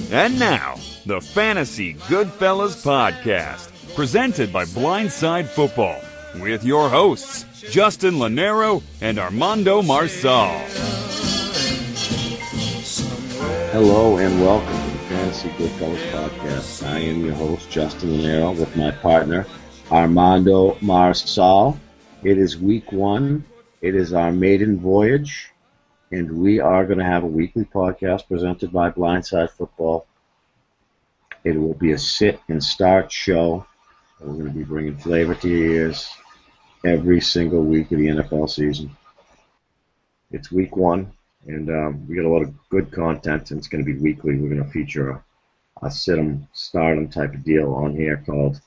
And now, the Fantasy Goodfellas podcast, presented by Blindside Football, with your hosts, Justin Lonero and Armando Marsal. Hello and welcome to the Fantasy Goodfellas podcast. I am your host, Justin Lonero, with my partner, Armando Marsal. It is week one. It is our maiden voyage, and we are going to have a weekly podcast presented by Blindside Football. It will be a sit and start show. We're going to be bringing flavor to your ears every single week of the NFL season. It's week one, and we got a lot of good content, and it's going to be weekly. We're going to feature a sit 'em, start 'em type of deal on here called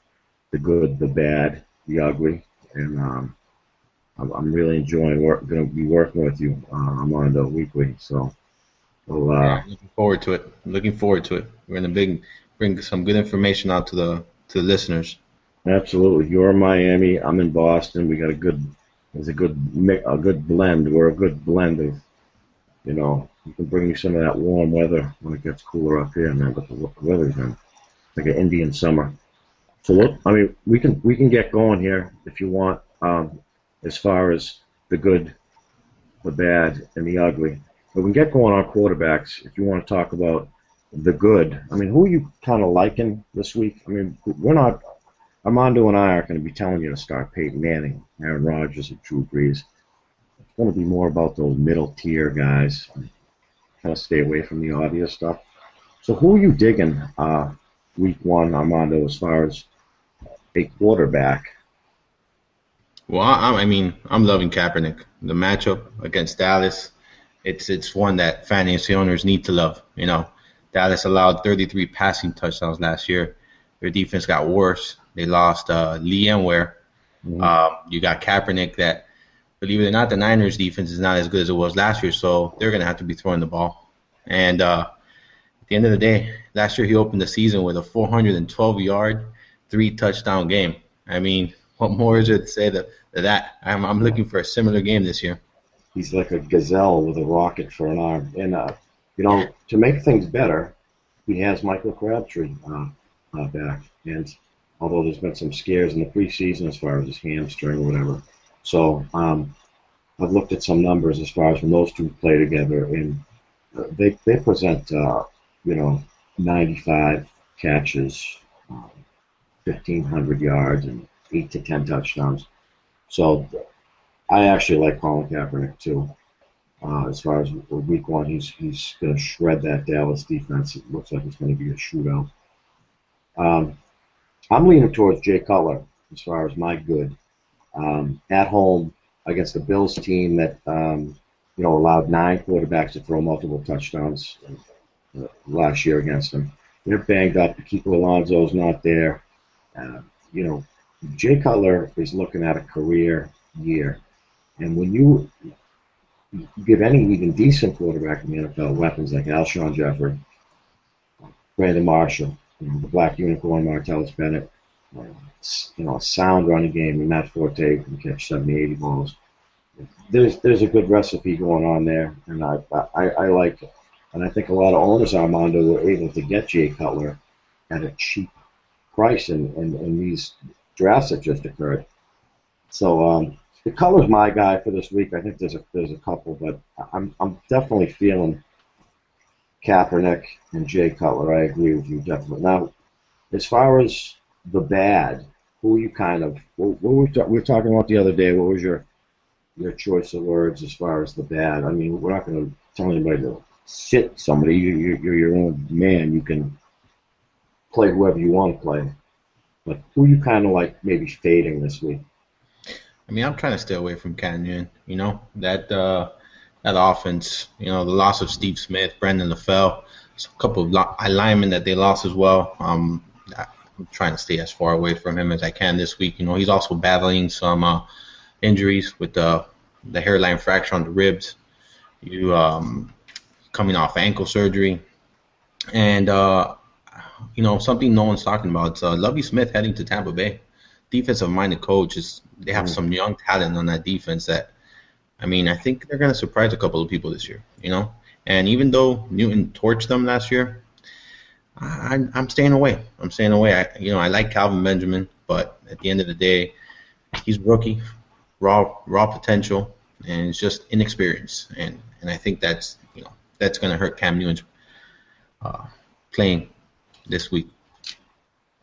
The Good, The Bad, The Ugly, and I'm really enjoying going to be working with you, Armando, weekly. So, looking forward to it. We're going to bring some good information out to the listeners. Absolutely. You're in Miami. I'm in Boston. We got a good blend. We're a good blend of, you can bring me some of that warm weather when it gets cooler up here, man. But the weather's been like an Indian summer. So look, we can get going here if you want. As far as the good, the bad, and the ugly. But we can get going on quarterbacks if you want to talk about the good. Who are you kind of liking this week? Armando and I aren't going to be telling you to start Peyton Manning, Aaron Rodgers, and Drew Brees. It's going to be more about those middle tier guys. Kind of stay away from the obvious stuff. So who are you digging week one, Armando, as far as a quarterback? Well, I'm loving Kaepernick. The matchup against Dallas, it's one that fantasy owners need to love. Dallas allowed 33 passing touchdowns last year. Their defense got worse. They lost Lee and Ware. Mm-hmm. You got Kaepernick that, believe it or not, the Niners' defense is not as good as it was last year, so they're going to have to be throwing the ball. And at the end of the day, last year he opened the season with a 412-yard, 3-touchdown game. What more is there to say to that? I'm looking for a similar game this year. He's like a gazelle with a rocket for an arm. And, to make things better, he has Michael Crabtree back. And although there's been some scares in the preseason as far as his hamstring or whatever. So I've looked at some numbers as far as when those two play together, and they present, 95 catches, 1,500 yards, and 8 to 10 touchdowns. So I actually like Colin Kaepernick too. As far as week one, he's going to shred that Dallas defense. It looks like it's going to be a shootout. I'm leaning towards Jay Cutler as far as my good. At home against the Bills team that allowed 9 quarterbacks to throw multiple touchdowns last year against them. They're banged up. Kiko Alonso's not there. Jay Cutler is looking at a career year. And when you give any even decent quarterback in the NFL weapons like Alshon Jeffrey, Brandon Marshall, the Black Unicorn, Martellus Bennett, a sound running game, and Matt Forte can catch 70, 80 balls. There's a good recipe going on there, and I like it. And I think a lot of owners, Armando, were able to get Jay Cutler at a cheap price in these drafts that just occurred. So the Cutler's my guy for this week. I think there's a couple, but I'm definitely feeling Kaepernick and Jay Cutler. I agree with you definitely. Now, as far as the bad, who are you what we were talking about the other day? What was your choice of words as far as the bad? We're not going to tell anybody to sit somebody. You're your own man. You can play whoever you want to play. But who you maybe fading this week? I'm trying to stay away from Canyon. That offense. The loss of Steve Smith, Brandon LaFell, a couple of linemen that they lost as well. I'm trying to stay as far away from him as I can this week. He's also battling some injuries with the hairline fracture on the ribs. Coming off ankle surgery, and something no one's talking about. It's Lovie Smith heading to Tampa Bay. Defensive-minded coach they have some young talent on that defense that, I think they're going to surprise a couple of people this year. And even though Newton torched them last year, I'm staying away. I'm staying away. I like Calvin Benjamin, but at the end of the day, he's rookie, raw potential, and it's just inexperience. And I think that's going to hurt Cam Newton's playing this week.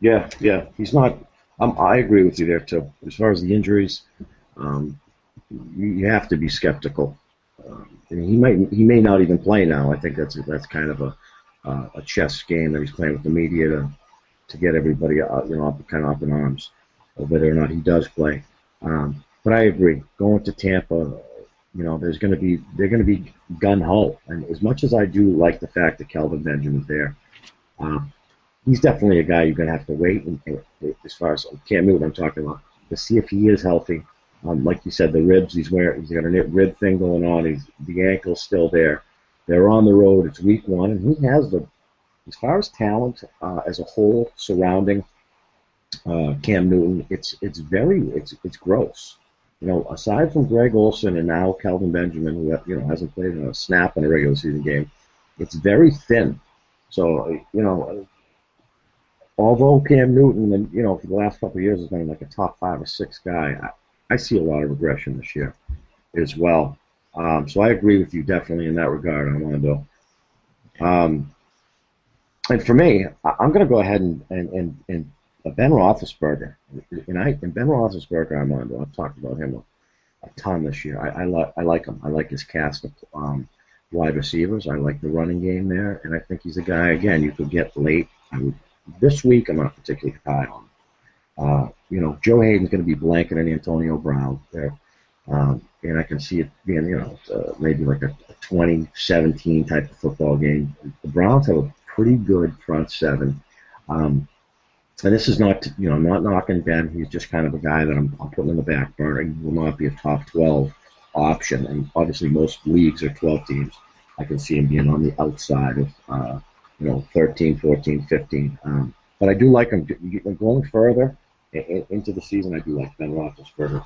Yeah, he's not. I agree with you there too. As far as the injuries, you have to be skeptical. He may not even play now. I think that's kind of a chess game that he's playing with the media to get everybody kind of up in arms, whether or not he does play. But I agree. Going to Tampa, they're going to be gun ho. And as much as I do like the fact that Kelvin Benjamin's there, he's definitely a guy you're going to have to wait. And as far as Cam Newton, I'm talking about, to see if he is healthy. Like you said, the ribs he's got a rib thing going on. The ankle's still there. They're on the road. It's week 1, and he has as far as talent as a whole surrounding Cam Newton, it's gross. Aside from Greg Olsen and now Kelvin Benjamin, who hasn't played a snap in a regular season game, it's very thin. So although Cam Newton, for the last couple of years has been like a top 5 or 6 guy, I see a lot of regression this year as well. So I agree with you definitely in that regard, Armando. And for me, I'm going to go ahead and Ben Roethlisberger. And Ben Roethlisberger, Armando, I've talked about him a ton this year. I like him. I like his cast of wide receivers. I like the running game there, and I think he's a guy, again, you could get late. This week, I'm not particularly high on. Joe Hayden's going to be blanketing Antonio Brown there. And I can see it being, maybe like a 2017 type of football game. The Browns have a pretty good front seven. And this is not, I'm not knocking Ben. He's just kind of a guy that I'm putting in the back burner. He will not be a top 12 option. And obviously most leagues are 12 teams. I can see him being on the outside of, 13, 14, 15. But I do like him going further into the season. I do like Ben Roethlisberger.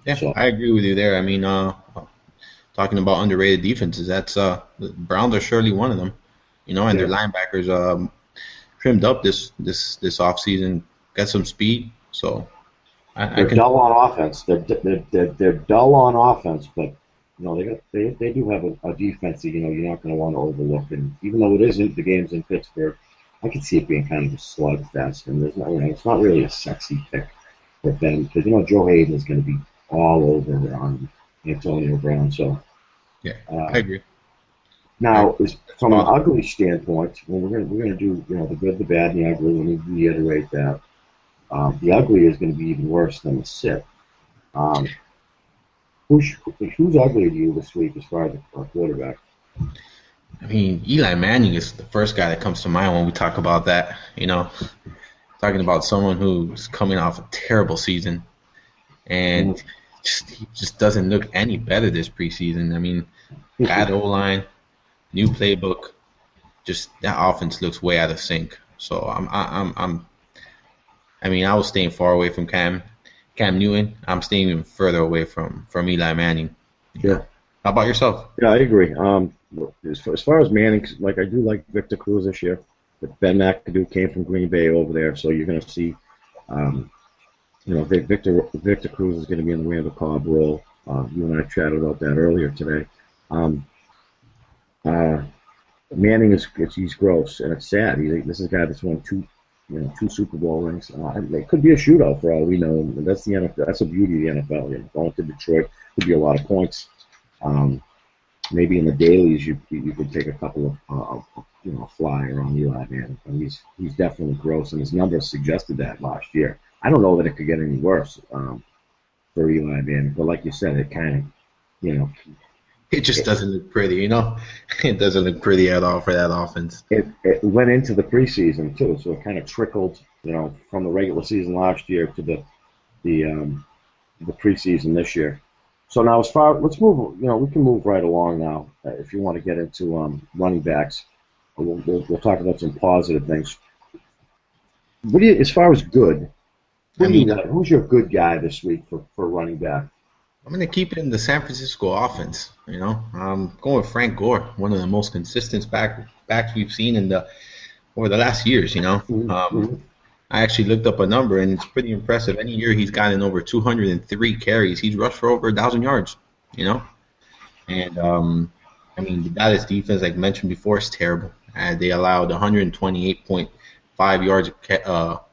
Yeah, so I agree with you there. I mean, talking about underrated defenses, that's the Browns are surely one of them. And their linebackers trimmed up this offseason, got some speed. So they're dull on offense. They're dull on offense, but they do have a defense that you're not going to want to overlook. And even though the game's in Pittsburgh, I can see it being kind of a slugfest. And it's not really a sexy pick for Ben because Joe Hayden is going to be all over on Antonio Brown. So yeah, I agree. Now, from an ugly standpoint, we're gonna do the good, the bad, and the ugly. Let me reiterate that. The ugly is going to be even worse than the sit. Who's ugly to you this week as far as a quarterback? I mean, Eli Manning is the first guy that comes to mind when we talk about that. Talking about someone who's coming off a terrible season and he just doesn't look any better this preseason. I mean, bad O-line, new playbook, just that offense looks way out of sync. So I was staying far away from Cam Newton. I'm staying even further away from Eli Manning. Yeah. How about yourself? Yeah, I agree. As far as Manning, I do like Victor Cruz this year. But Ben McAdoo came from Green Bay over there, so you're going to see, Victor Cruz is going to be in the Randall Cobb role. You and I chatted about that earlier today. Manning he's gross, and it's sad. This is a guy that's won two Super Bowl rings. It could be a shootout for all we know. That's the NFL. That's the beauty of the NFL. Going to Detroit could be a lot of points. Maybe in the dailies you could take a couple of flyer on Eli Manning. He's definitely gross, and his numbers suggested that last year. I don't know that it could get any worse for Eli Manning, but like you said, it kind of it just doesn't look pretty, It doesn't look pretty at all for that offense. It went into the preseason too, so it kind of trickled, from the regular season last year to the preseason this year. So now, let's move. We can move right along now. If you want to get into running backs, we'll talk about some positive things. As far as good? Who's your good guy this week for running back? I'm going to keep it in the San Francisco offense. I'm going with Frank Gore, one of the most consistent backs we've seen in the over the last years. Mm-hmm. I actually looked up a number, and it's pretty impressive. Any year he's gotten over 203 carries. He's rushed for over 1,000 yards. You know, and I mean the Dallas defense, like mentioned before, is terrible. They allowed 128.5 yards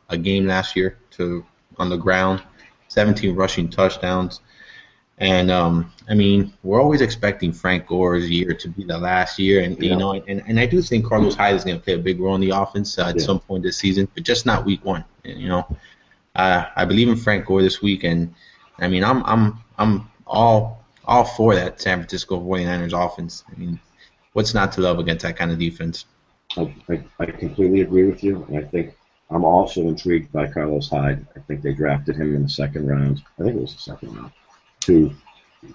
a game last year to on the ground, 17 rushing touchdowns. And I mean, we're always expecting Frank Gore's year to be the last year, and Yeah. and I do think Carlos Hyde is going to play a big role in the offense at Yeah. some point this season, but just not week one. And, I believe in Frank Gore this week, and I mean, I'm all for that San Francisco 49ers offense. I mean, what's not to love against that kind of defense? I completely agree with you. And I think I'm also intrigued by Carlos Hyde. I think they drafted him in the second round. I think it was the second round to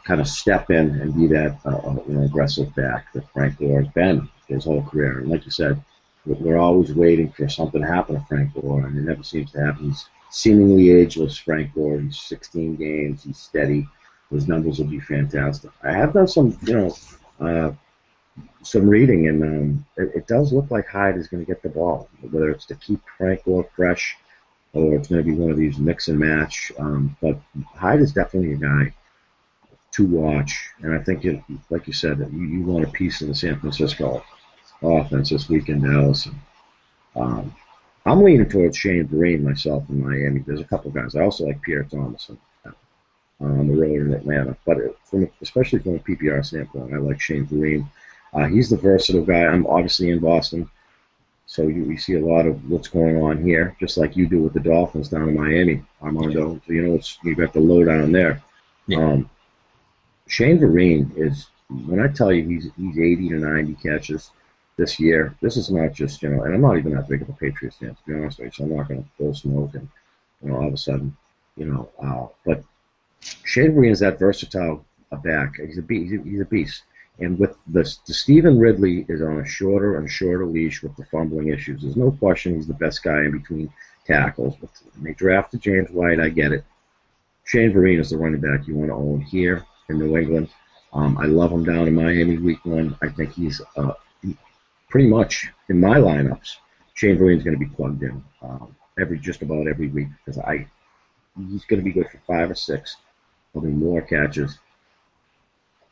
kind of step in and be that aggressive back that Frank Gore has been his whole career. And like you said, we're always waiting for something to happen to Frank Gore, and it never seems to happen. He's seemingly ageless, Frank Gore. He's 16 games. He's steady. His numbers will be fantastic. I have done some reading, and it does look like Hyde is going to get the ball, whether it's to keep Frank Gore fresh or it's going to be one of these mix and match. But Hyde is definitely a guy to watch, and I think, like you said, that you want a piece of the San Francisco offense this week in Dallas. I'm leaning towards Shane Vereen myself in Miami. There's a couple guys. I also like Pierre Thomas on the road in Atlanta, but especially from a PPR standpoint, I like Shane Vereen. He's the versatile guy. I'm obviously in Boston, so you see a lot of what's going on here, just like you do with the Dolphins down in Miami, Armando. So you got the lowdown there. Yeah. Shane Vereen is, when I tell you he's 80 to 90 catches this year, this is not just, and I'm not even that big of a Patriots fan, to be honest with you, so I'm not going to blow smoke and, all of a sudden, but Shane Vereen is that versatile back. He's a beast. And with the Stephen Ridley is on a shorter and shorter leash with the fumbling issues. There's no question he's the best guy in between tackles. But when they drafted James White, I get it. Shane Vereen is the running back you want to own here in New England. I love him down in Miami week one. I think he's pretty much in my lineups. Shane Vereen is going to be plugged in just about every week because he's going to be good for 5 or 6, probably more catches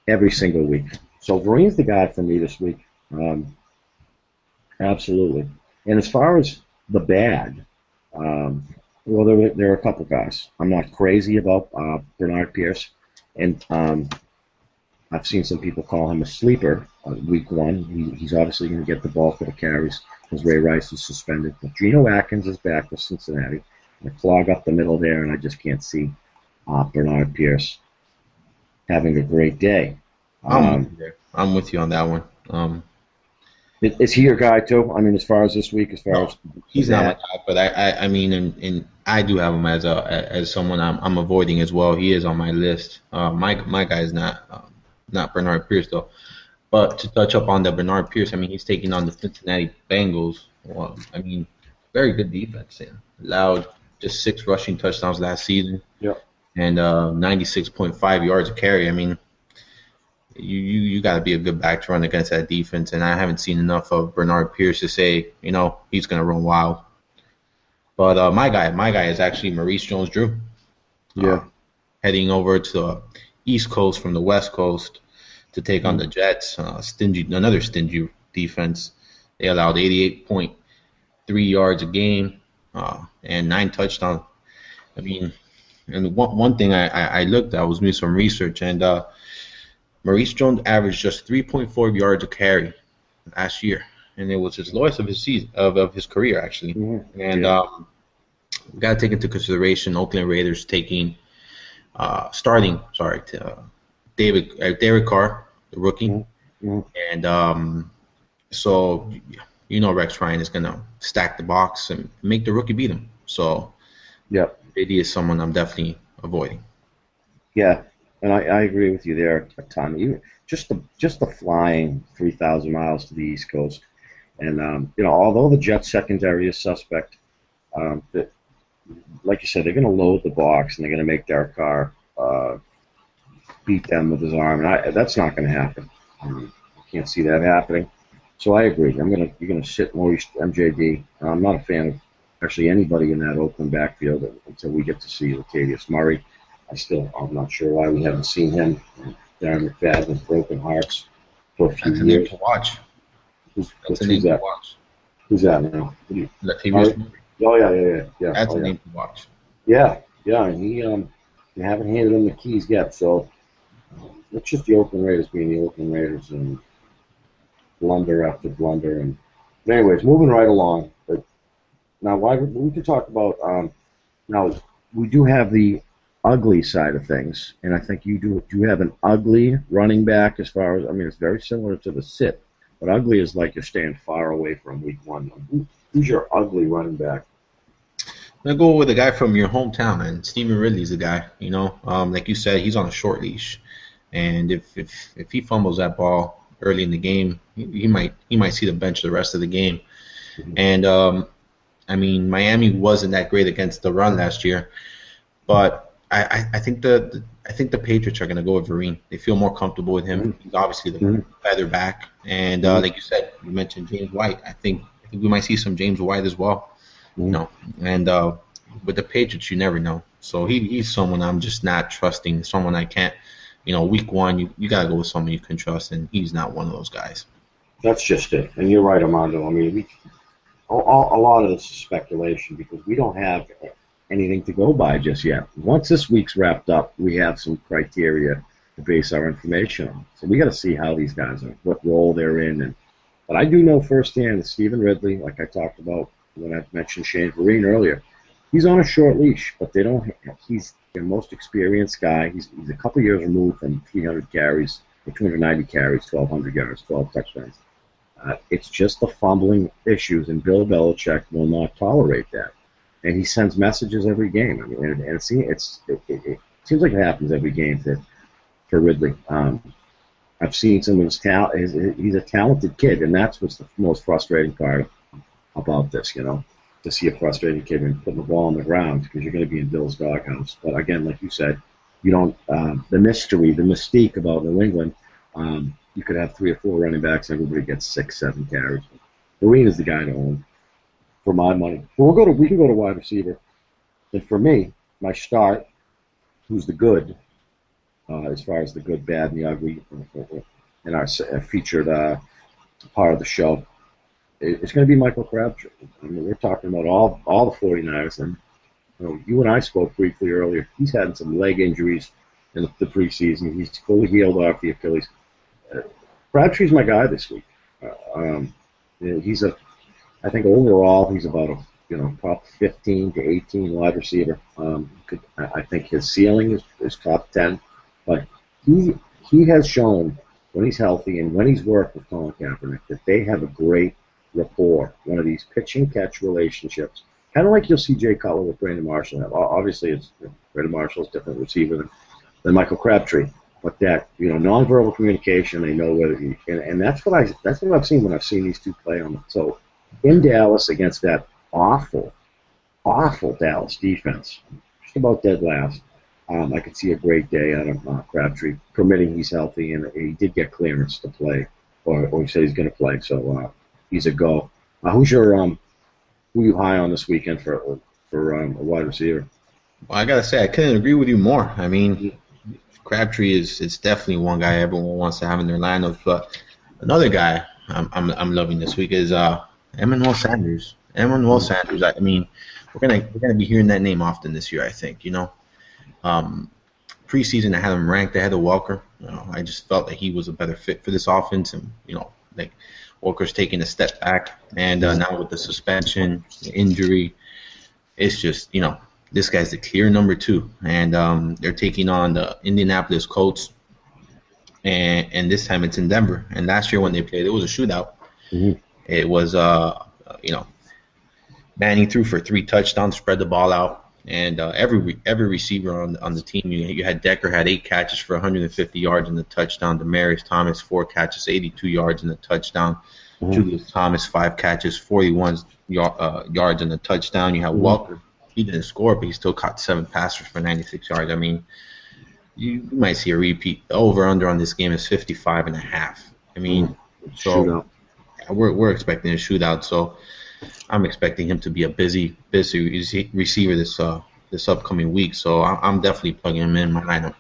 every single week. So Vereen's the guy for me this week. Absolutely. And as far as the bad, well, there are a couple guys. I'm not crazy about Bernard Pierce, and I've seen some people call him a sleeper week one. He's obviously going to get the bulk of the carries because Ray Rice is suspended. But Geno Atkins is back with Cincinnati. They clog up the middle there, and I just can't see Bernard Pierce having a great day. I'm with you on that one. Is he your guy too? I mean, as far as this week, he's not my guy, but I mean, and I do have him as someone I'm avoiding as well. He is on my list. My guy is not Bernard Pierce though. But to touch up on the Bernard Pierce, I mean, he's taking on the Cincinnati Bengals. Well, I mean, very good defense. Allowed just 6 rushing touchdowns last season. Yeah. And 96.5 yards a carry. I mean, you got to be a good back to run against that defense, and I haven't seen enough of Bernard Pierce to say, he's going to run wild. But my guy is actually Maurice Jones-Drew. Yeah. Heading over to the East Coast from the West Coast to take on the Jets. Another stingy defense. They allowed 88.3 yards a game and 9 touchdowns. I mean, and one thing I looked at was doing some research, and Maurice Jones averaged just 3.4 yards a carry last year, and it was his lowest of his season of his career actually. Mm-hmm. And we got to take into consideration Oakland Raiders taking Derek Carr, the rookie, Mm-hmm. and so Rex Ryan is gonna stack the box and make the rookie beat him. So yep. Brady is someone I'm definitely avoiding. Yeah. And I agree with you there a ton. Just the flying 3,000 miles to the East Coast, and although the Jets secondary is suspect, like you said, they're going to load the box and they're going to make Derek Carr beat them with his arm, and that's not going to happen. I can't see that happening. So I agree. You're gonna sit Maurice MJD. I'm not a fan of actually anybody in that Oakland backfield until we get to see Latavius Murray. I'm not sure why we haven't seen him. Darren McFadden's broken hearts for a few That's a name years. to watch. Who's a name to that? watch. Who's that now? Latavius Murray. Oh yeah. That's a name to watch. Yeah, and they haven't handed him the keys yet. So it's just the Oakland Raiders being the Oakland Raiders and blunder after blunder. And but anyways, moving right along. But now, we can talk about now we do have the ugly side of things, and I think you do have an ugly running back as far as it's very similar to the sit, but ugly is like you're staying far away from week one. Who's your ugly running back? I'm gonna go with a guy from your hometown, and Stephen Ridley's the guy. Like you said, he's on a short leash, and if he fumbles that ball early in the game, he might see the bench the rest of the game. And Miami wasn't that great against the run last year, but I think the Patriots are gonna go with Vereen. They feel more comfortable with him. He's obviously the better back, and like you said, you mentioned James White. I think we might see some James White as well. And with the Patriots, you never know. So he's someone I'm just not trusting. Someone I can't. Week one, you gotta go with someone you can trust, and he's not one of those guys. That's just it. And you're right, Armando. A lot of this is speculation because we don't have anything to go by just yet. Once this week's wrapped up, we have some criteria to base our information on. So we got to see how these guys are, what role they're in. But I do know firsthand that Stephen Ridley, like I talked about when I mentioned Shane Vereen earlier, he's on a short leash, but he's the most experienced guy. He's a couple years removed from 300 carries, or 290 carries, 1,200 yards, 12 touchdowns. It's just the fumbling issues, and Bill Belichick will not tolerate that. And he sends messages every game. And it seems like it happens every game for Ridley. I've seen some of his talent. He's a talented kid, and that's what's the most frustrating part about this, to see a frustrated kid and putting the ball on the ground because you're going to be in Bill's doghouse. But again, like you said, you don't the mystique about New England. You could have 3 or 4 running backs, and everybody gets 6, 7 carries. Vereen is the guy to own for my money. But we can go to wide receiver. And for me, my start, who's the good, as far as the good, bad, and the ugly, in our featured part of the show, it's going to be Michael Crabtree. We're talking about all the 49ers, and you and I spoke briefly earlier. He's had some leg injuries in the preseason. He's fully healed off the Achilles. Crabtree's my guy this week. I think overall he's about a top 15 to 18 wide receiver. I think his ceiling is top 10, but he has shown when he's healthy and when he's worked with Colin Kaepernick that they have a great rapport. One of these pitch and catch relationships, kind of like you'll see Jay Cutler with Brandon Marshall have. Obviously, Brandon Marshall's a different receiver than Michael Crabtree. But that nonverbal communication, they know whether and that's what I've seen when I've seen these two play on. So in Dallas against that awful Dallas defense, just about dead last, I could see a great day out of Crabtree, permitting he's healthy, and he did get clearance to play, or he said he's going to play. So he's a go. Who you high on this weekend for a wide receiver? Well, I gotta say I couldn't agree with you more. Crabtree is definitely one guy everyone wants to have in their lineup. But another guy I'm loving this week is Emmanuel Sanders. Emmanuel Sanders. We're gonna be hearing that name often this year. I think preseason I had him ranked ahead of Walker. I just felt that he was a better fit for this offense, and Walker's taking a step back, and now with the suspension, the injury, it's just this guy's the clear number 2, and they're taking on the Indianapolis Colts, and this time it's in Denver. And last year when they played, it was a shootout. Mm-hmm. It was Manning threw for 3 touchdowns, spread the ball out, and every receiver on the team. You had Decker had 8 catches for 150 yards in the touchdown. Demaryius Thomas 4 catches, 82 yards in the touchdown. Mm-hmm. Julius Thomas 5 catches, 41 yards in the touchdown. You had Walker. He didn't score, but he still caught 7 passes for 96 yards. You might see a repeat. The over-under on this game is 55.5. So we're expecting a shootout. So I'm expecting him to be a busy receiver this upcoming week. So I'm definitely plugging him in my lineup.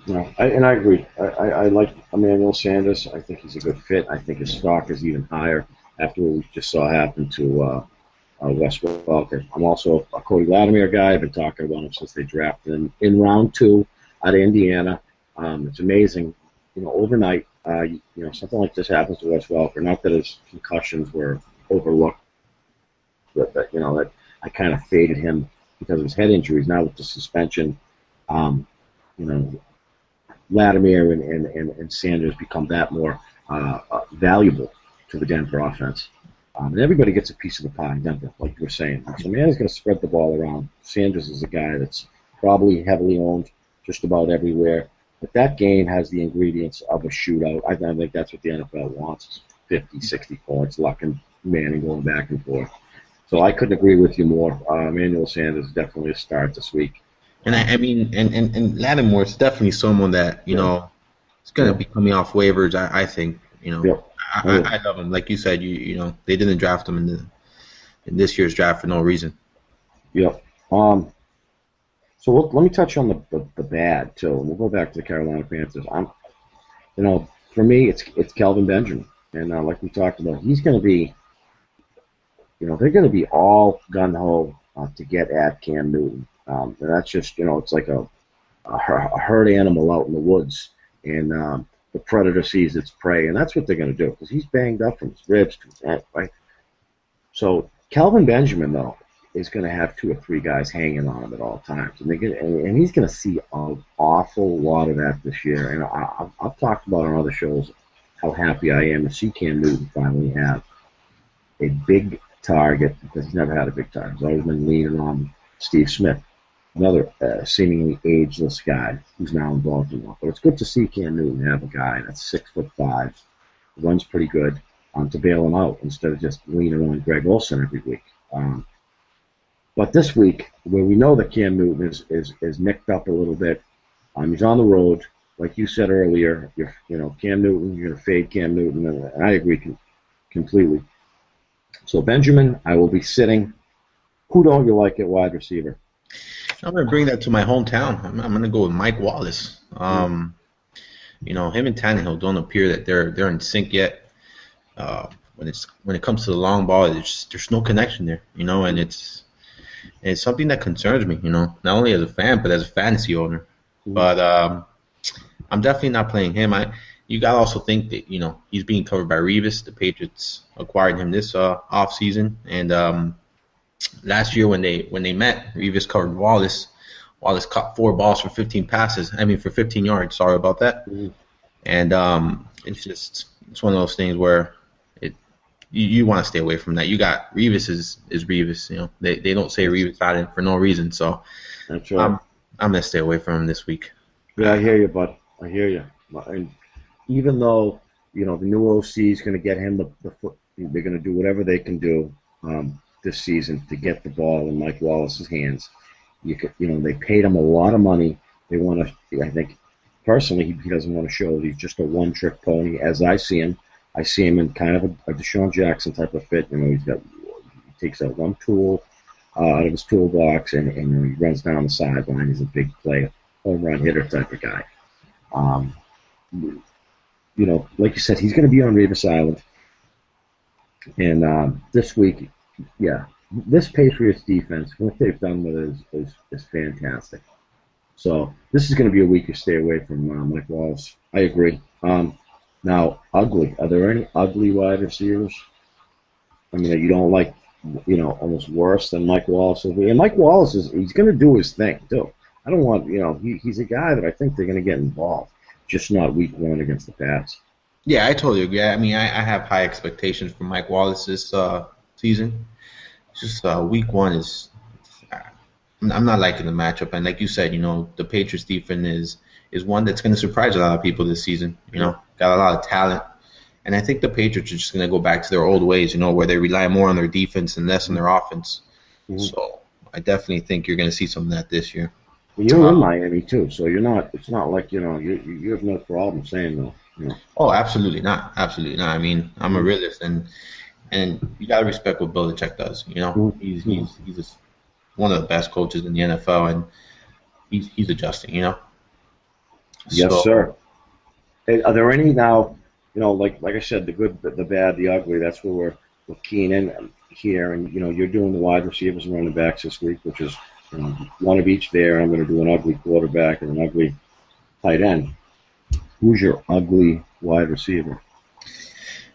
No, I agree. I like Emmanuel Sanders. I think he's a good fit. I think his stock is even higher after what we just saw happen to Wes Welker. I'm also a Cody Latimer guy. I've been talking about him since they drafted him in round 2 out of Indiana. It's amazing, overnight, something like this happens to Wes Welker. Not that his concussions were overlooked, but that I kind of faded him because of his head injuries. Now with the suspension, Latimer and Sanders become that more valuable to the Denver offense. And everybody gets a piece of the pie in Denver, like you were saying. So Man's going to spread the ball around. Sanders is a guy that's probably heavily owned just about everywhere. But that game has the ingredients of a shootout. I think that's what the NFL wants, 50, 60 points, Luck and Manning going back and forth. So I couldn't agree with you more. Emmanuel Sanders is definitely a start this week. And I mean, and Lattimore is definitely someone that, is going to be coming off waivers, I think, Yep. I love him. Like you said, they didn't draft him in this year's draft for no reason. Yep. So let me touch on the bad too. We'll go back to the Carolina Panthers. For me, it's Kelvin Benjamin, and like we talked about, he's going to be, they're going to be all gung ho to get at Cam Newton. And that's just, it's like a herd animal out in the woods, and the predator sees its prey, and that's what they're going to do because he's banged up from his ribs to his neck, right? So Kelvin Benjamin, though, is going to have 2 or 3 guys hanging on him at all times, and he's going to see an awful lot of that this year. And I've talked about on other shows how happy I am to see Cam Newton finally have a big target because he's never had a big target. He's always been leaning on Steve Smith, another seemingly ageless guy who's now in Baltimore. But it's good to see Cam Newton have a guy that's 6'5", runs pretty good, to bail him out instead of just leaning on Greg Olsen every week. But this week, where we know that Cam Newton is nicked up a little bit, he's on the road, like you said earlier. Cam Newton, you're going to fade Cam Newton, and I agree completely. So Benjamin, I will be sitting. Who don't you like at wide receiver? I'm going to bring that to my hometown. I'm going to go with Mike Wallace. Him and Tannehill don't appear that they're in sync yet. When it comes to the long ball, there's no connection there, and it's something that concerns me, not only as a fan but as a fantasy owner. But I'm definitely not playing him. You got to also think that he's being covered by Revis. The Patriots acquired him this off season, and last year when they met, Revis covered Wallace. Wallace caught 4 balls for 15 yards. Sorry about that. Mm-hmm. And it's one of those things where you want to stay away from that. You got Revis is Revis. They don't say Revis out in for no reason. So that's right. I'm gonna stay away from him this week. Yeah, I hear you, bud. I hear you. And even though the new OC is going to get him the foot, they're going to do whatever they can do this season to get the ball in Mike Wallace's hands. They paid him a lot of money. They want to. I think personally, he doesn't want to show that he's just a one-trick pony. As I see him in kind of a Deshaun Jackson type of fit. He takes that one tool out of his toolbox and he runs down the sideline. He's a big play, home run hitter type of guy. Like you said, he's going to be on Revis Island. And this week, this Patriots defense, what they've done with it is fantastic. So this is going to be a week to stay away from Mike Wallace. I agree. Now, ugly. Are there any ugly wide receivers? That you don't like, almost worse than Mike Wallace will be. And Mike Wallace he's going to do his thing too. I don't want, he's a guy that I think they're going to get involved, just not week 1 against the Pats. Yeah, I totally agree. I have high expectations for Mike Wallace this season. Just week 1 is, I'm not liking the matchup. And like you said, the Patriots defense is one that's going to surprise a lot of people this season. Got a lot of talent. And I think the Patriots are just going to go back to their old ways, where they rely more on their defense and less on their offense. Mm-hmm. So I definitely think you're going to see some of that this year. Well, you're in Miami too, so you're not. It's not like you have no problem saying Yeah. Oh, absolutely not. Absolutely not. I mean, I'm a realist, and you gotta respect what Belichick does. You know, Mm-hmm. he's just one of the best coaches in the NFL, and he's adjusting. You know, Yes, so sir. Hey, are there any now? Like I said, the good, the bad, the ugly. That's where we're keying in here, and you're doing the wide receivers and running backs this week, which is one of each there. I'm going to do an ugly quarterback and an ugly tight end. Who's your ugly wide receiver?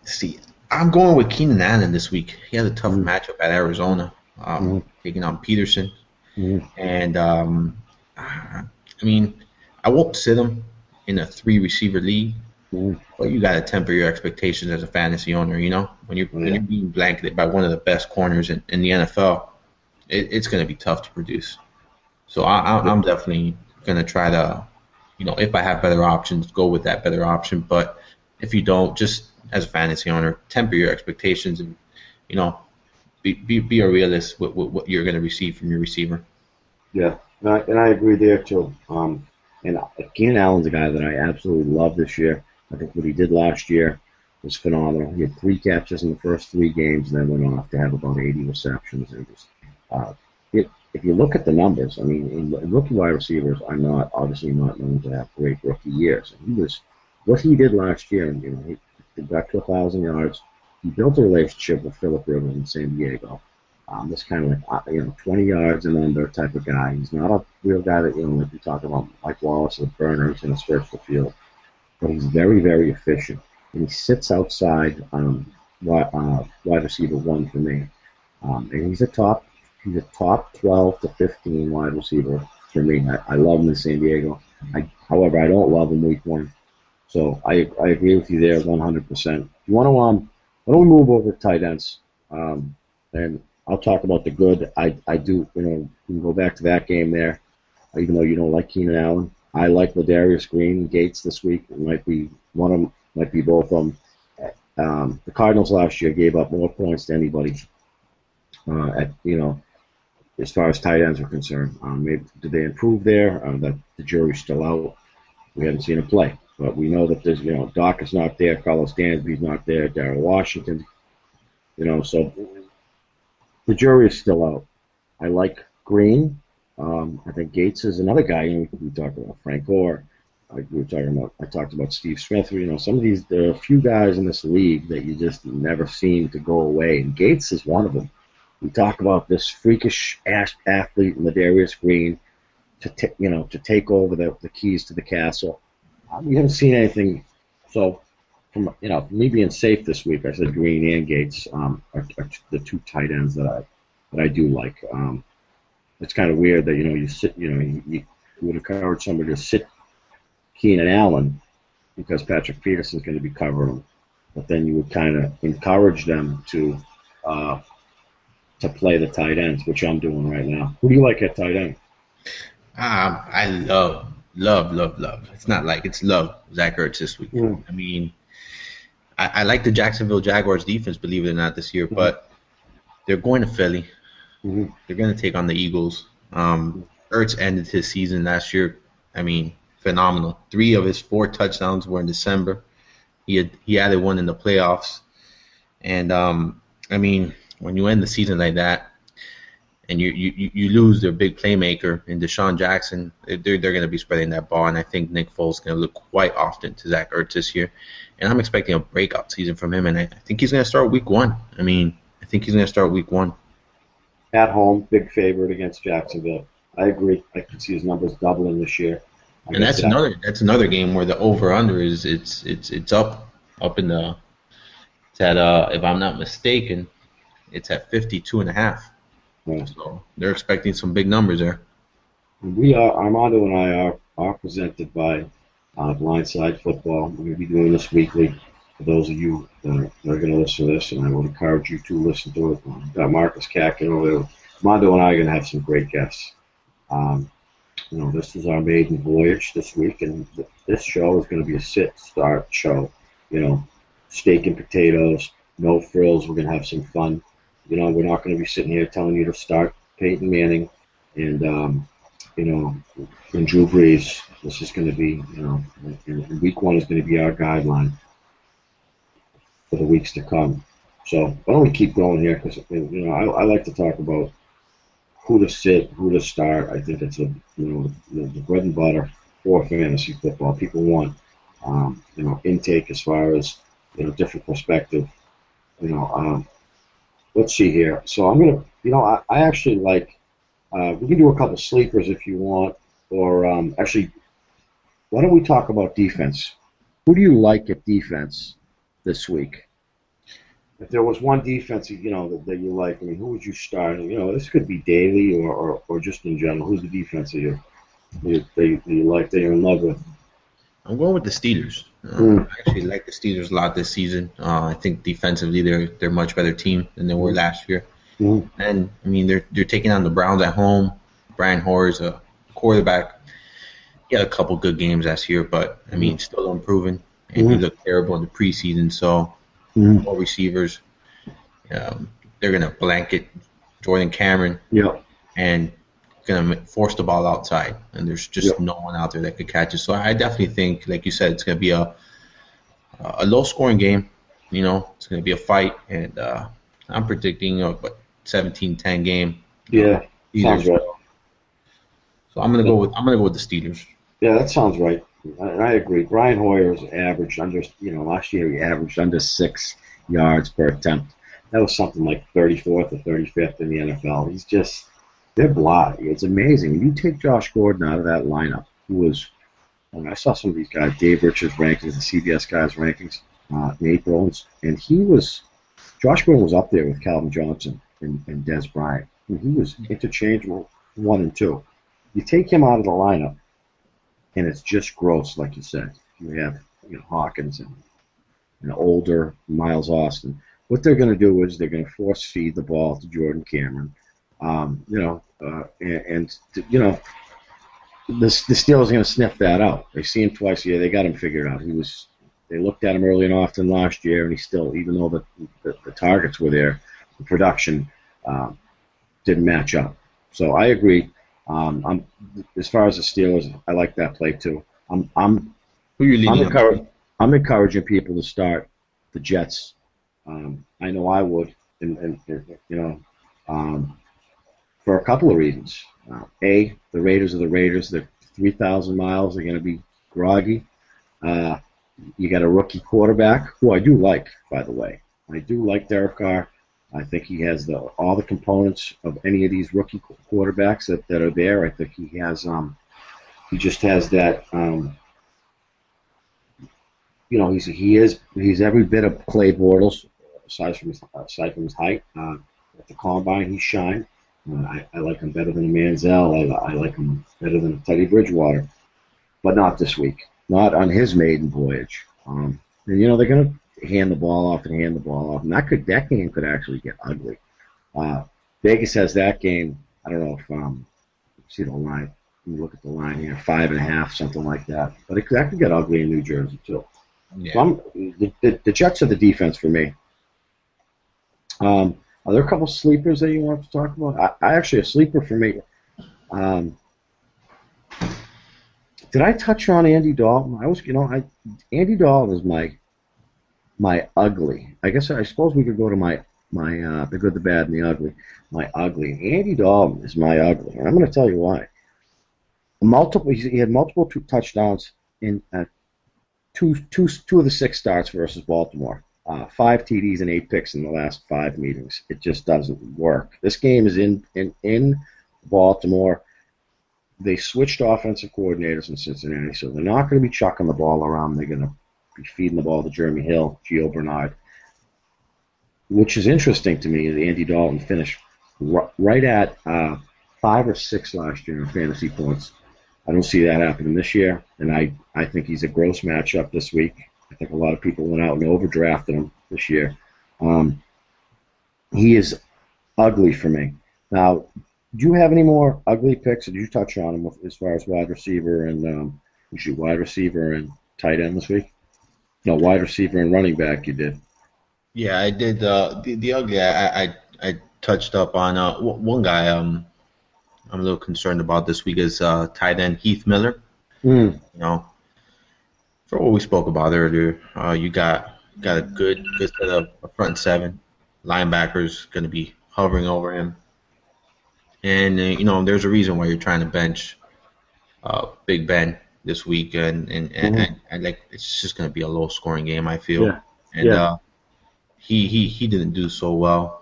see, I'm going with Keenan Allen this week. He has a tough Mm-hmm. matchup at Arizona, Mm-hmm. taking on Peterson, Mm-hmm. and I mean, I won't sit him in a three receiver league. Mm-hmm. Well, you got to temper your expectations as a fantasy owner. You know, when you're Oh, when yeah. you're being blanketed by one of the best corners in the NFL, it's going to be tough to produce. So I'm definitely going to try to, if I have better options, go with that better option. But if you don't, just as a fantasy owner, temper your expectations and you know be a realist with what you're going to receive from your receiver. Yeah, and I agree there too. And Keenan Allen's a guy that I absolutely love this year. I think what he did last year was phenomenal. He had 3 catches in the first 3 games, and then went off to have about 80 receptions. And just, uh, if you look at the numbers, I mean, in rookie wide receivers, I'm not obviously not known to have great rookie years. And he was what he did last year, and he got to 1,000 yards. He built a relationship with Philip Rivers in San Diego. This kind of like 20 yards and under type of guy. He's not a real guy that like you talk about Mike Wallace or Burner who's going to stretch the field, but he's very very efficient and he sits outside wide receiver one for me. And he's a top 12 to 15 wide receiver for me. I love him in San Diego. However, I don't love him week one. So I agree with you there 100%. You want to why don't we move over to tight ends? And I'll talk about the good. I do we can go back to that game there. Even though you don't like Keenan Allen, I like Ladarius Green Gates this week. It might be one of them, might be both of them. The Cardinals last year gave up more points to anybody. As far as tight ends are concerned, maybe did they improve there? That the jury's still out. We haven't seen him play, but we know that there's Doc is not there, Carlos Dansby's not there, Darrell Washington. So the jury is still out. I like Green. I think Gates is another guy. We talked about Frank Gore. I talked about Steve Smith. Some of these. There are a few guys in this league that you just never seem to go away, and Gates is one of them. We talk about this freakish athlete, Ladarius Green, to take over the keys to the castle. We haven't seen anything. So, from me being safe this week, I said Green and Gates are the two tight ends that I do like. It's kind of weird that you sit you would encourage somebody to sit Keenan Allen because Patrick Peterson's going to be covering him, but then you would kind of encourage them to play the tight ends, which I'm doing right now. Who do you like at tight end? I love. It's not like it's love Zach Ertz this week. Mm. I mean, I like the Jacksonville Jaguars defense, believe it or not, this year, but they're going to Philly. Mm-hmm. They're going to take on the Eagles. Ertz ended his season last year. I mean, phenomenal. 3 of his 4 touchdowns were in December. He added one in the playoffs. And I mean, when you end the season like that, and you lose their big playmaker in Deshaun Jackson, they're going to be spreading that ball, and I think Nick Foles is going to look quite often to Zach Ertz this year, and I'm expecting a breakout season from him, and I think he's going to start week 1. I mean, I think he's going to start week 1. At home, big favorite against Jacksonville. I agree. I can see his numbers doubling this year. And that's another game where the over under is it's up in the it's at if I'm not mistaken, it's at 52.5. Yeah. So they're expecting some big numbers there. We are Armando and I are presented by Blindside Football. We're going to be doing this weekly. For those of you that are going to listen to this, and I would encourage you to listen to it. We've got Marcus Kakin over there. Armando and I are going to have some great guests. This is our maiden voyage this week, and this show is going to be a sit-start show. Steak and potatoes, no frills. We're going to have some fun. We're not going to be sitting here telling you to start Peyton Manning and you know, in Drew Brees. This is going to be, and week 1 is going to be our guideline for the weeks to come. So why don't we keep going here? Because I like to talk about who to sit, who to start. I think it's the bread and butter for fantasy football. People want intake as far as different perspective. Let's see here. So I'm gonna I actually like. We can do a couple sleepers if you want, or actually, why don't we talk about defense? Who do you like at defense this week? If there was one defense, that you like, who would you start? This could be daily or just in general. Who's the defense that you like, that you're in love with? I'm going with the Steelers. I actually like the Steelers a lot this season. I think defensively they're a much better team than they were last year. And they're taking on the Browns at home. Brian Hoyer's a quarterback. He had a couple good games last year, but still improving. And he looked terrible in the preseason. So more receivers. They're gonna blanket Jordan Cameron. Yep. And gonna force the ball outside. And there's just no one out there that could catch it. So I definitely think, like you said, it's gonna be a low-scoring game. It's gonna be a fight, and I'm predicting 17-10 game. Yeah, sounds right. So I'm gonna go with the Steelers. Yeah, that sounds right. I agree. Brian Hoyer's averaged under, last year he averaged under 6 yards per attempt. That was something like 34th or 35th in the NFL. They're blah. It's amazing. You take Josh Gordon out of that lineup, who was, I saw some of these guys, Dave Richards' rankings, the CBS guys' rankings in April, and Josh Gordon was up there with Calvin Johnson and Dez Bryant. He was interchangeable 1 and 2. You take him out of the lineup, and it's just gross, like you said. You have Hawkins and older Miles Austin. What they're going to do is they're going to force feed the ball to Jordan Cameron. The Steelers are going to sniff that out. They see him twice a year. They got him figured out. They looked at him early and often last year, and he still, even though the targets were there, the production didn't match up. So I agree. As far as the Steelers, I like that play too. Who are you leaning? I'm encouraging people to start the Jets. I know I would, and for a couple of reasons. The Raiders are the Raiders. They're 3,000 miles. They're going to be groggy. You got a rookie quarterback, who I do like, by the way. I do like Derek Carr. I think he has all the components of any of these rookie quarterbacks that are there. I think he has. He just has that. He's every bit of Clay Bortles, aside from his height. At the combine, he shined. I like him better than Manziel. I like him better than Teddy Bridgewater, but not this week. Not on his maiden voyage. And they're going to hand the ball off, and that game could actually get ugly. Vegas has that game. I don't know if see the line. You look at the line here, 5.5, something like that. But that could get ugly in New Jersey too. Yeah. So the Jets are the defense for me. Are there a couple sleepers that you want to talk about? I actually, a sleeper for me. Did I touch on Andy Dalton? Andy Dalton is my ugly. I suppose we could go to my the good, the bad, and the ugly. My ugly. Andy Dalton is my ugly, and I'm going to tell you why. He had multiple touchdowns in two of the 6 starts versus Baltimore. 5 TDs and 8 picks in the last 5 meetings. It just doesn't work. This game is in Baltimore. They switched offensive coordinators in Cincinnati, so they're not going to be chucking the ball around. They're going to be feeding the ball to Jeremy Hill, Gio Bernard, which is interesting to me. Andy Dalton finished right at 5 or 6 last year in fantasy points. I don't see that happening this year, and I think he's a gross matchup this week. I think a lot of people went out and overdrafted him this year. He is ugly for me. Now, do you have any more ugly picks? Or did you touch on them as far as wide receiver and wide receiver and tight end this week? No, wide receiver and running back you did. Yeah, I did. The ugly, I touched up on one guy, I'm a little concerned about this week is tight end Heath Miller. Mm. You know, for what we spoke about earlier, you got a good set of a front seven. Linebackers going to be hovering over him, and there's a reason why you're trying to bench Big Ben this week, and like it's just going to be a low scoring game, I feel. Yeah. And Yeah. he didn't do so well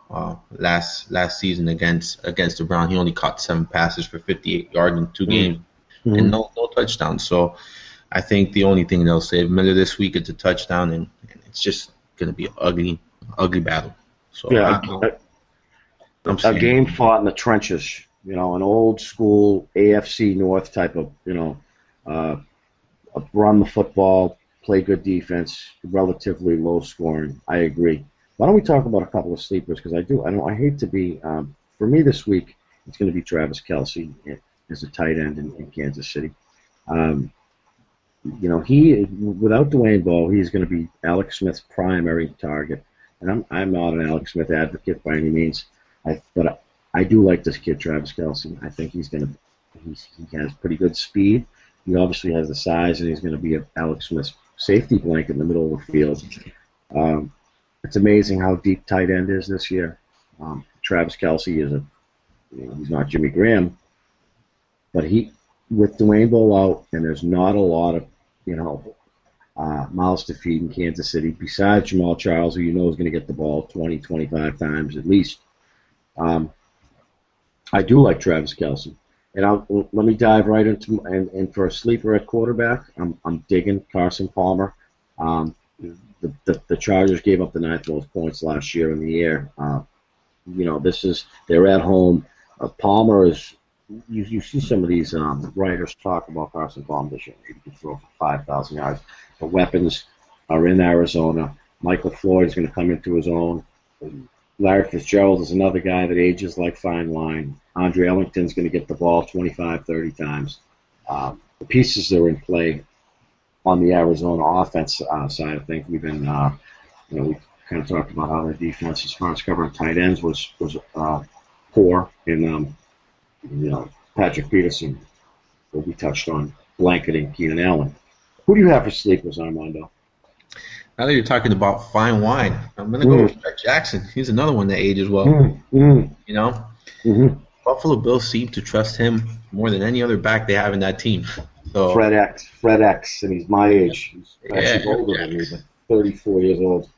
last season against the Browns. He only caught 7 passes for 58 yards in 2 games and no touchdowns. So I think the only thing they'll save Miller this week is a touchdown, and it's just going to be an ugly battle. So Yeah. I'm A saying, game fought in the trenches, an old school AFC North type of, run the football, play good defense, relatively low scoring. I agree. Why don't we talk about a couple of sleepers? Because I hate to be, for me this week, it's going to be Travis Kelce as a tight end in Kansas City. He, without Dwayne Bowe, he's going to be Alex Smith's primary target. And I'm not an Alex Smith advocate by any means, but I do like this kid, Travis Kelce. I think he has pretty good speed. He obviously has the size, and he's going to be Alex Smith's safety blanket in the middle of the field. It's amazing how deep tight end is this year. Travis Kelce is he's not Jimmy Graham, but with Dwayne Bowe out, and there's not a lot of mouths to feed in Kansas City besides Jamal Charles, who is going to get the ball 20, 25 times at least. I do like Travis Kelce. And let me dive right into and for a sleeper at quarterback, I'm digging Carson Palmer. The Chargers gave up the 9th most points last year in the air. They're at home. Palmer is. You see some of these writers talk about Carson Palmer this year. He can throw for 5,000 yards. The weapons are in Arizona. Michael Floyd is going to come into his own. Larry Fitzgerald is another guy that ages like fine wine. Andre Ellington's going to get the ball 25, 30 times. The pieces that are in play on the Arizona offense side of things, we've been, we kind of talked about how their defense, as far as covering tight ends, was poor. And, Patrick Peterson, what we touched on, blanketing Keenan Allen. Who do you have for sleepers, Armando? now that you're talking about fine wine, I'm going to go with Fred Jackson. He's another one that ages well. Buffalo Bills seem to trust him more than any other back they have in that team. So Fred X, and he's my age. He's actually older than me, but 34 years old.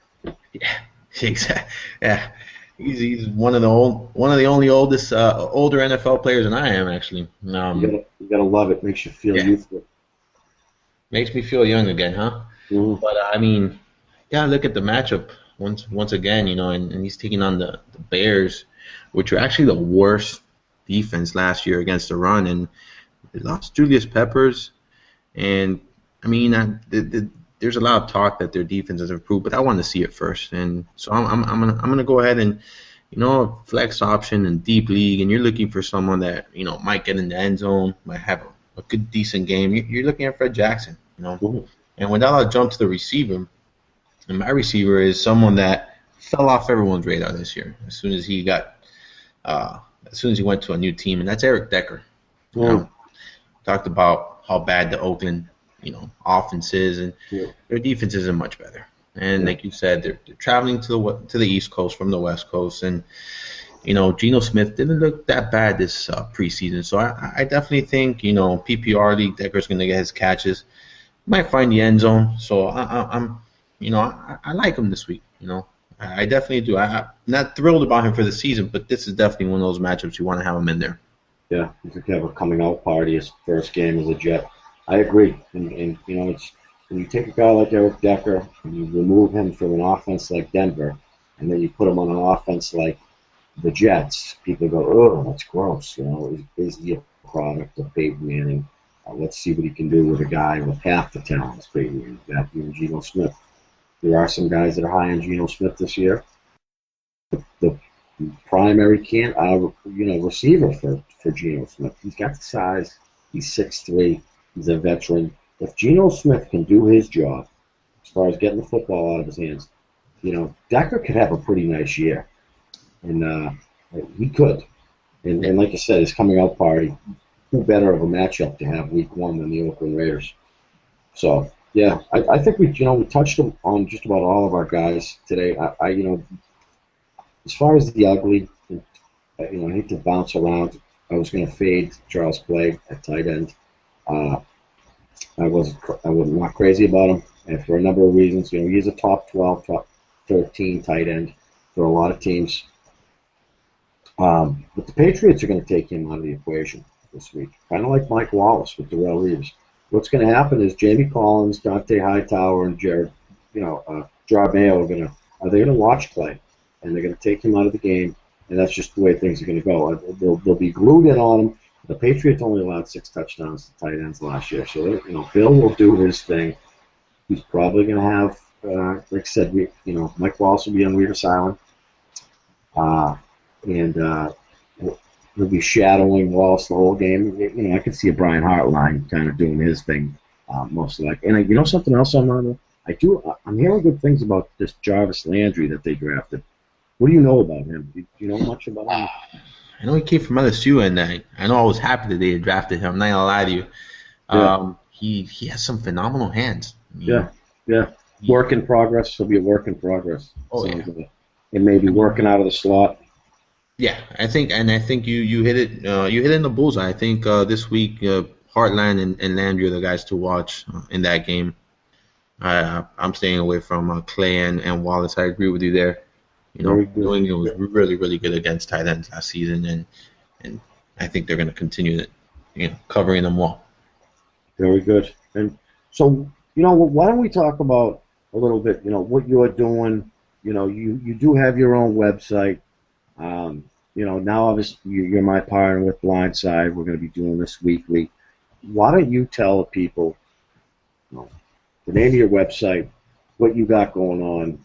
Yeah, exactly. Yeah, he's one of the only oldest older NFL players than I am actually. You gotta love it. Makes you feel youthful. Makes me feel young again, huh? But I mean, look at the matchup once again, and he's taking on the Bears, which are actually the worst defense last year against the run, and they lost Julius Peppers, and I mean, there's a lot of talk that their defense has improved, but I want to see it first, and so I'm gonna go ahead and flex option and deep league, and you're looking for someone that might get in the end zone, might have a good decent game. You're looking at Fred Jackson, and with that I'll jump to the receiver, and my receiver is someone that fell off everyone's radar this year as soon as he went to a new team, and that's Eric Decker. Talked about how bad the Oakland, offense is, and their defense isn't much better. And like you said, they're traveling to the East Coast from the West Coast, and Geno Smith didn't look that bad this preseason. So I definitely think PPR league Decker's going to get his catches, might find the end zone. So I like him this week. I definitely do. I'm not thrilled about him for the season, but this is definitely one of those matchups you want to have him in there. Yeah, he's going to have a coming out party his first game as a Jet. I agree. And it's when you take a guy like Eric Decker and you remove him from an offense like Denver, and then you put him on an offense like the Jets, people go, oh, that's gross. Is he a product of Peyton Manning? Let's see what he can do with a guy with half the talent as Peyton Manning, that being Geno Smith. There are some guys that are high on Geno Smith this year. The primary receiver for Geno Smith. He's got the size. He's 6'3". He's a veteran. If Geno Smith can do his job as far as getting the football out of his hands, Decker could have a pretty nice year, and he could. And like I said, his coming out party, who better of a matchup to have week one than the Oakland Raiders? So, yeah, I think we touched on just about all of our guys today. As far as the ugly, I hate to bounce around. I was going to fade Charles Clay at tight end. I was not crazy about him, and for a number of reasons. He's a top 12, top 13 tight end for a lot of teams. But the Patriots are going to take him out of the equation this week, kind of like Mike Wallace with Darrelle Reeves. What's going to happen is Jamie Collins, Dante Hightower, and Jared, Jarmayo are they going to watch Clay, and they're going to take him out of the game, and that's just the way things are going to go. They'll be glued in on him. The Patriots only allowed 6 touchdowns to tight ends last year, so Bill will do his thing. He's probably going to have, like I said, Mike Wallace will be on Reader's Island, and he'll be shadowing Wallace the whole game. I could see a Brian Hartline kind of doing his thing, most likely. And something else, Armando? I'm hearing good things about this Jarvis Landry that they drafted. What do you know about him? Do you know much about him? I know he came from LSU, and I know I was happy that they had drafted him. I'm not gonna lie to you. Yeah. He has some phenomenal hands. Yeah. Work in progress. He'll be a work in progress. Oh, yeah. It may be working out of the slot. Yeah, I think you hit it. You hit it in the bullseye. I think this week, Hartline and Landry are the guys to watch in that game. I'm staying away from Clay and Wallace. I agree with you there. New England was really, really good against tight ends last season, and I think they're going to continue covering them well. Very good. And so, why don't we talk about a little bit, what you're doing. You do have your own website. Now obviously you're my partner with Blindside. We're going to be doing this weekly. Why don't you tell the people, the name of your website, what you got going on,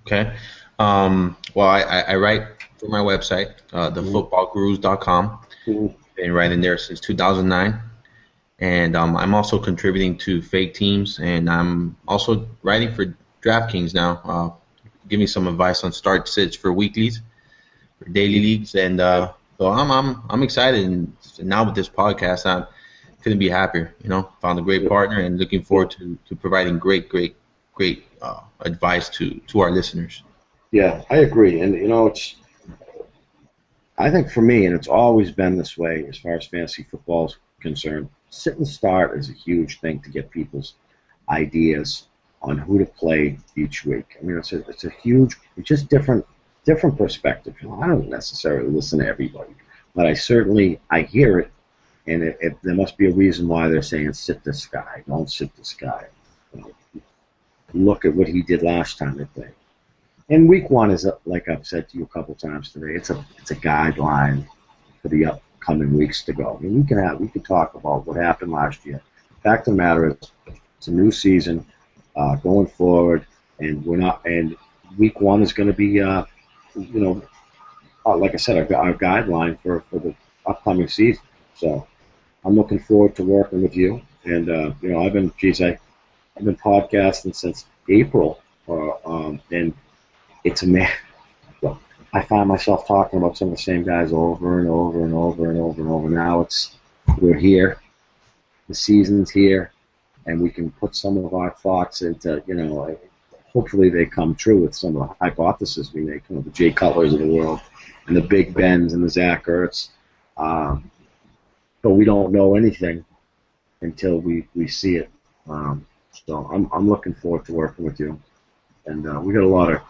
Okay. Well, I write for my website, thefootballgurus.com. Mm-hmm. Been writing there since 2009. And I'm also contributing to Fake Teams, and I'm also writing for DraftKings now. Give me some advice on start sits for weeklies, for daily leagues, and so I'm excited. And now with this podcast, I couldn't be happier. Found a great partner, and looking forward to providing great advice to our listeners. Yeah, I agree, and I think for me, and it's always been this way as far as fantasy football is concerned. Sit and start is a huge thing to get people's ideas on who to play each week. I mean, it's a huge, it's just different perspective. I don't necessarily listen to everybody, but I hear it, and there must be a reason why they're saying sit this guy, don't sit this guy. Look at what he did last time they played. And week one is, like I've said to you a couple times today, it's a guideline for the upcoming weeks to go. I mean, we can talk about what happened last year. Fact of the matter is, it's a new season going forward, and week one is going to be, like I said, our guideline for the upcoming season. So I'm looking forward to working with you. And I've been podcasting since April, and it's well, I find myself talking about some of the same guys over and over and over and over and over. Now we're here, the season's here, and we can put some of our thoughts into, hopefully they come true with some of the hypotheses we make, the Jay Cutlers of the world, and the Big Bens and the Zach Ertz. But we don't know anything until we see it. So I'm looking forward to working with you, and we got a lot of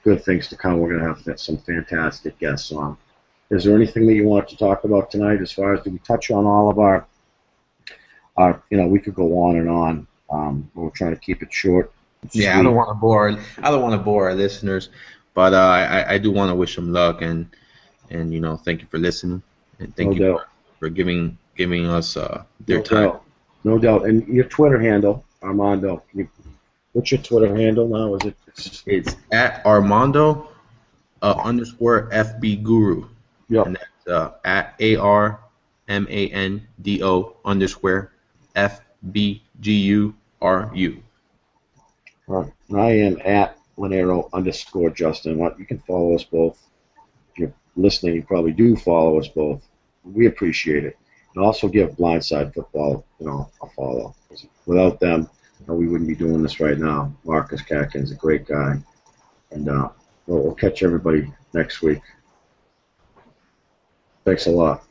good things to come. We're going to have some fantastic guests on. Is there anything that you want to talk about tonight? As far as, did we touch on all of our we could go on and on. We're trying to keep it short. Yeah, sweet. I don't want to bore our listeners, but I do want to wish them luck and thank you for listening, and thank you for giving us their time. No doubt. And your Twitter handle, Armando. What's your Twitter handle now? It's at Armando _ FB Guru. Yep. And that's at ARMANDO _ FBGURU. All right. I am at Lonero _ Justin. You can follow us both if you're listening, you probably do follow us both. We appreciate it. And also give Blindside Football, a follow. Without them, we wouldn't be doing this right now. Marcus Katkin's a great guy. And we'll catch everybody next week. Thanks a lot.